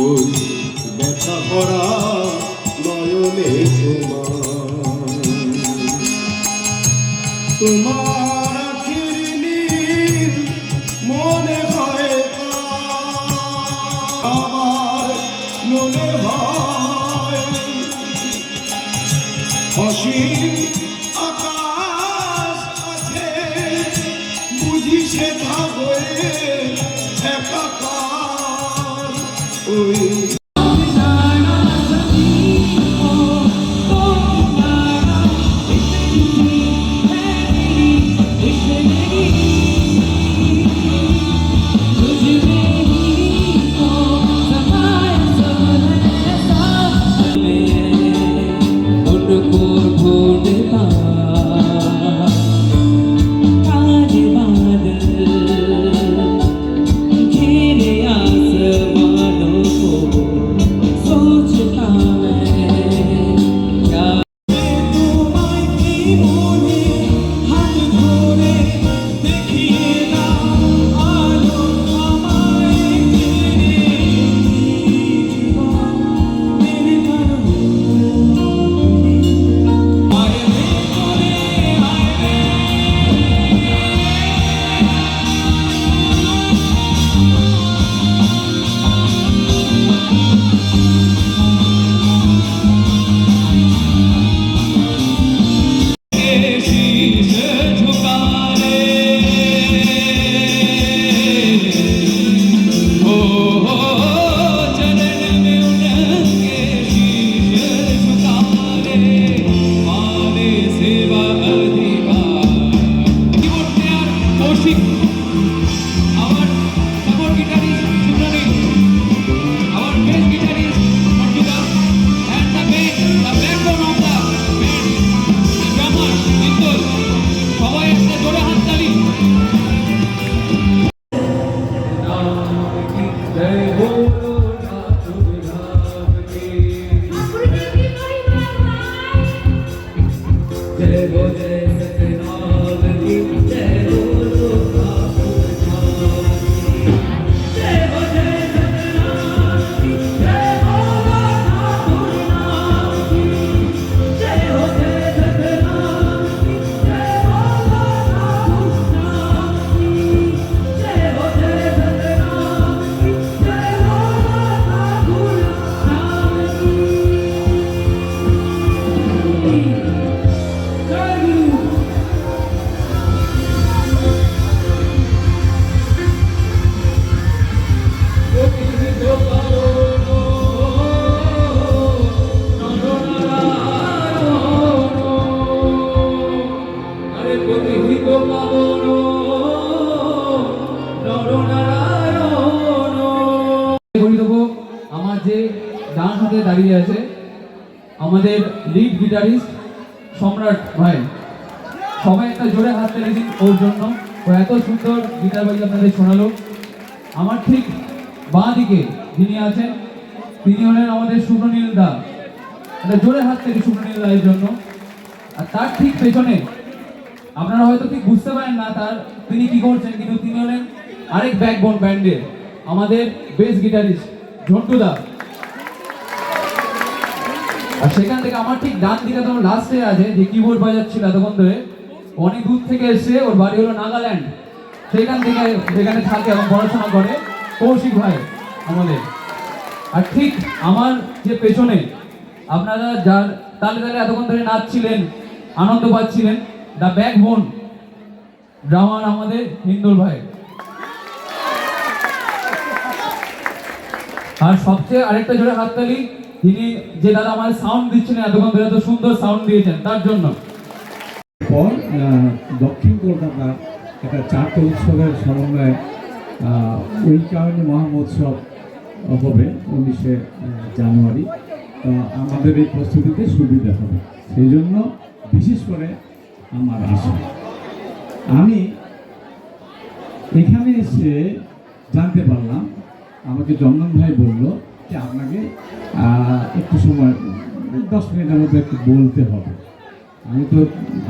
ওই ব্যথা ভরা নয়নে তোমার আখির নীল মনে হয় আমার মনে হয় অসীম আকাশ আছে বুঝি সেটা হয়ে একাকার ওই আমার যে ডান হাতে দাঁড়িয়ে আছে আমাদের লিড গিটারিস্ট সম্রাট ভাই, সবাই একটা জোরে হাত তালি দিন ওর জন্য। ও এত সুন্দর গিটার বাজিয়ে আপনাদের শোনালো। আমার ঠিক বাঁ দিকে যিনি আছেন তিনি হলেন আমাদের সুব্রনীল দা, একটা জোরে হাত তালি সুব্রনীল দায়ের জন্য। আর তার ঠিক পেছনে আপনারা হয়তো ঠিক বুঝতে পারেন না তার তিনি কি করছেন, কিন্তু তিনি হলেন আরেক ব্যাকবোন ব্যান্ডের আমাদের বেস গিটারিস্ট ঝন্টু দা। আর সেখান থেকে আমার ঠিক ডান দিকে তো লাস্টে আছে যে কিবোর্ড বাজাচ্ছিল এতক্ষণ ধরে, অনেক দূর থেকে এসে, ওর বাড়ি হলো নাগাল্যান্ড, সেইখান থেকে এখানে থাকে এবং পড়াশোনা করে কৌশিক ভাই আমাদের। আর ঠিক আমার যে পেছনে আপনারা যার তালে তালে এতক্ষণ ধরে নাচছিলেন, আনন্দ পাচ্ছিলেন, দ্য ব্যাকবোন ড্রামার আমাদের হিন্দুল ভাই। আর সবচেয়ে আরেকটা জোরে হাততালি যিনি যে দাদা আমাদের সাউন্ড দিচ্ছিলেন এতক্ষণ ধরে, এত সুন্দর সাউন্ড দিয়েছেন তার জন্য। পর দক্ষিণ কলকাতার একটা চারটা উৎসবের সমন্বয়ে ঐকায়নী মহামহোৎসব হবে 19শে জানুয়ারি। তো আমাদের এই প্রস্তুতিতে সুবিধা হবে, সেই জন্য বিশেষ করে আমার আশা। আমি এখানে এসে জানতে পারলাম, আমাকে চন্দন ভাই বলল যে আপনাকে একটু সময় 10 মিনিটের মধ্যে একটু বলতে হবে। আমি তো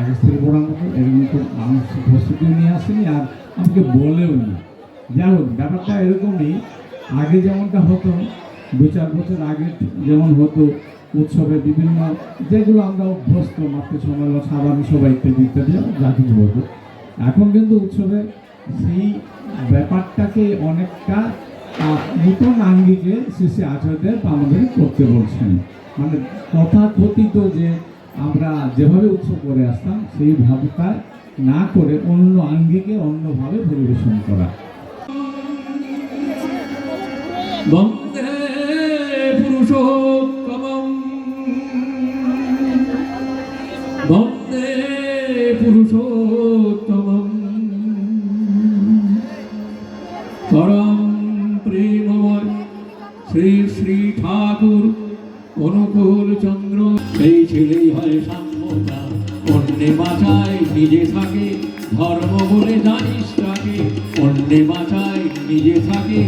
আগে থেকে পড়ার মতো এরকম তো মানুষ প্রস্তুতিও নিয়ে আসেনি, আর আমাকে বলেও নি। যাই হোক, ব্যাপারটা এরকমই। আগে যেমনটা হতো 2-4 বছর আগে যেমন হতো উৎসবে বিভিন্ন যেগুলো আমরা অভ্যস্ত মাতৃ সম্মেলন সাধারণ সভা ইত্যাদি ইত্যাদি যা কিছু হতো, এখন কিন্তু উৎসবে সেই ব্যাপারটাকে অনেকটা নূতন আঙ্গিকে শ্রী শ্রী আচার্যদেব আমাদের করতে বলছেন। মানে তথাকথিত যে আমরা যেভাবে উৎসব করে আসতাম সেই ভাবটা না করে অন্য আঙ্গিকে অন্যভাবে পরিবেশন করা। বন্দে পুরুষোত্তমম বন্দে পুরুষোত্তমম পরম প্রেমময় শ্রী শ্রী ঠাকুর অনুকূল চন্দ্র। সেই ছেলেই হয় সাম্যতা, অন্যে বাঁচায় নিজে থাকে, ধর্ম বলে জানিস তাকে। অন্যে বাঁচায় নিজে থাকে,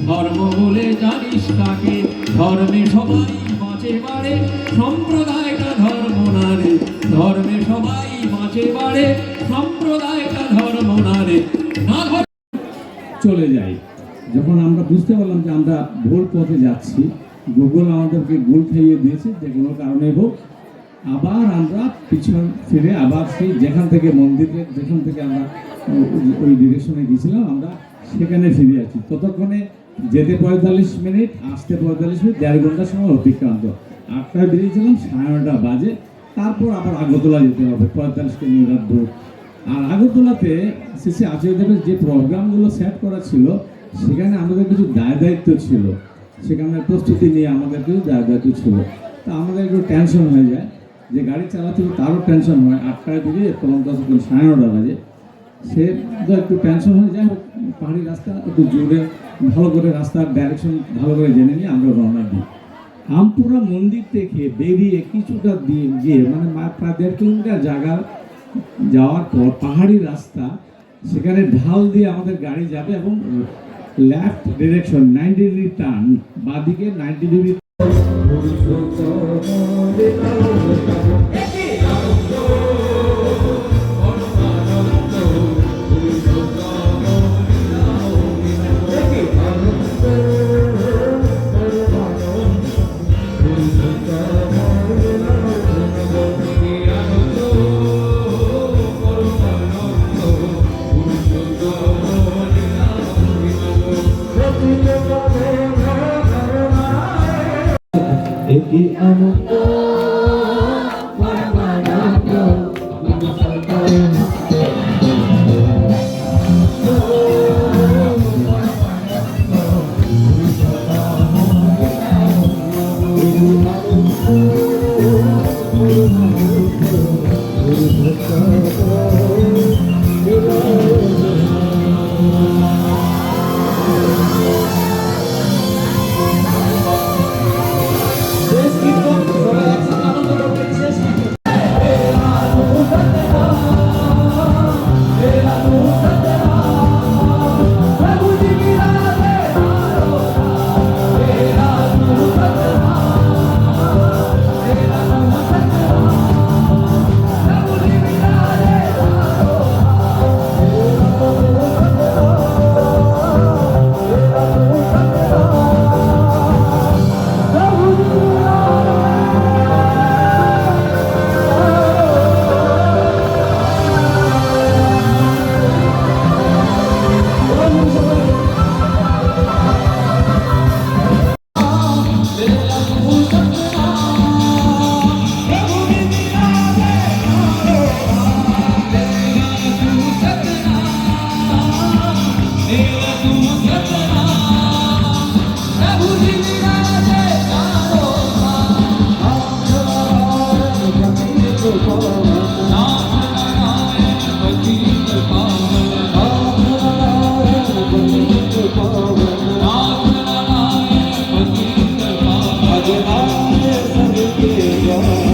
ধর্ম বলে জানিস তাকে। ধর্মে সবাই বাঁচে বাড়ে, সম্প্রদায়টা ধর্ম না রে। ধর্মে সবাই বাঁচে বাড়ে, সম্প্রদায়টা ধর্ম না রে। না চলে যাই। যখন আমরা বুঝতে পারলাম যে আমরা ভুল পথে যাচ্ছি, গুগল আমাদেরকে ভুল খাইয়ে দিয়েছে, যে কোনো কারণে হোক, আবার আমরা পিছন ফিরে আবার সেই যেখান থেকে মন্দিরে যেখান থেকে আমরা ওই ডিরেকশনে গিয়েছিলাম আমরা সেখানে ফিরে আসছি। ততক্ষণে যেতে 45 মিনিট, আসতে 45 মিনিট, 1.5 ঘন্টার সময় অতিক্রান্ত। 8টায় বেরিয়েছিলাম, 9:30 বাজে। তারপর আবার আগরতলা যেতে হবে 45 কিলোমিটার দূর। আর আগরতলাতে শ্রী শ্রী আচার্যদেবের যে প্রোগ্রামগুলো সেট করা ছিল সেখানে আমাদের কিছু দায়িত্ব ছিল, সেখানে প্রস্তুতি নিয়ে আমাদের কিছু দায়িত্ব ছিল। তা আমাদের একটু টেনশন হয়ে যায়, যে গাড়ি চালাচ্ছিল তারও টেনশন হয়। 8টায় বেরিয়ে 9:30 বাজে, সে তো একটু টেনশন হয়ে যায়। পাহাড়ি রাস্তা একটু জোরে ভালো করে রাস্তার ডাইরেকশন ভালো করে জেনে নিয়ে আমরা রওনা দিই। আমপুরা মন্দির থেকে বেরিয়ে কিছুটা গিয়ে মানে প্রায় 1.5 কিলোমিটার জায়গা যাওয়ার পর পাহাড়ি রাস্তা, সেখানে ঢাল দিয়ে আমাদের গাড়ি যাবে এবং লেফট ডিরেকশন 90 ডিগ্রি টার্ন, বাঁদিকে 90 ডিগ্রি। একই আনন্দ आज आए सबके द्वार